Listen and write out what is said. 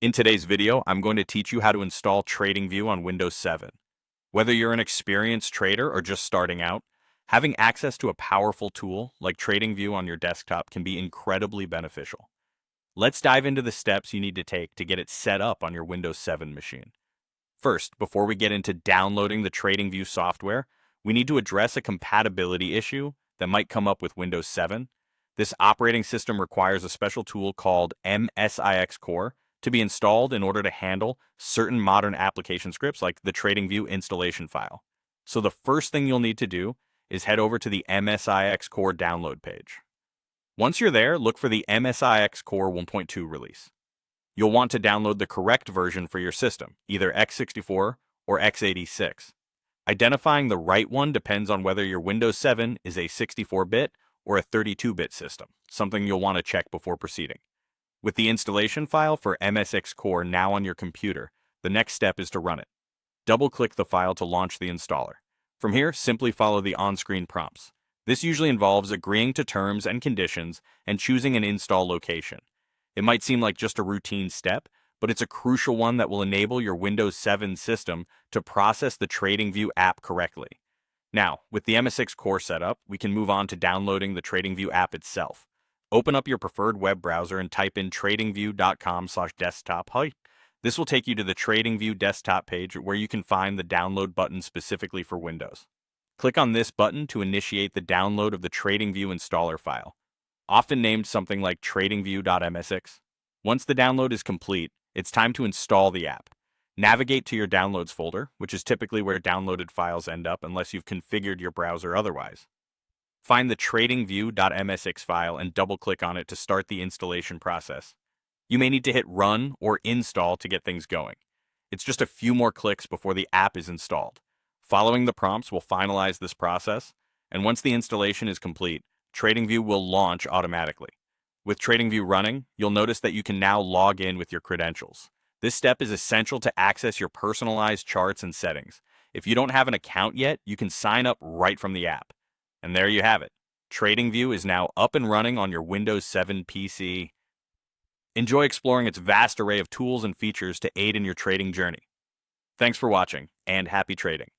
In today's video, I'm going to teach you how to install TradingView on Windows 7. Whether you're an experienced trader or just starting out, having access to a powerful tool like TradingView on your desktop can be incredibly beneficial. Let's dive into the steps you need to take to get it set up on your Windows 7 machine. First, before we get into downloading the TradingView software, we need to address a compatibility issue that might come up with Windows 7. This operating system requires a special tool called MSIX Core to be installed in order to handle certain modern application scripts like the TradingView installation file. So the first thing you'll need to do is head over to the MSIX Core download page. Once you're there, look for the MSIX Core 1.2 release. You'll want to download the correct version for your system, either x64 or x86. Identifying the right one depends on whether your Windows 7 is a 64-bit or a 32-bit system, something you'll want to check before proceeding. With the installation file for MSX Core now on your computer, the next step is to run it. Double-click the file to launch the installer. From here, simply follow the on-screen prompts. This usually involves agreeing to terms and conditions and choosing an install location. It might seem like just a routine step, but it's a crucial one that will enable your Windows 7 system to process the TradingView app correctly. Now, with the MSX Core setup, we can move on to downloading the TradingView app itself. Open up your preferred web browser and type in tradingview.com/desktop. This will take you to the TradingView desktop page where you can find the download button specifically for Windows. Click on this button to initiate the download of the TradingView installer file, often named something like tradingview.msx. Once the download is complete, it's time to install the app. Navigate to your downloads folder, which is typically where downloaded files end up unless you've configured your browser otherwise. Find the tradingview.msx file and double-click on it to start the installation process. You may need to hit Run or Install to get things going. It's just a few more clicks before the app is installed. Following the prompts will finalize this process, and once the installation is complete, TradingView will launch automatically. With TradingView running, you'll notice that you can now log in with your credentials. This step is essential to access your personalized charts and settings. If you don't have an account yet, you can sign up right from the app. And there you have it. TradingView is now up and running on your Windows 7 PC. Enjoy exploring its vast array of tools and features to aid in your trading journey. Thanks for watching, and happy trading.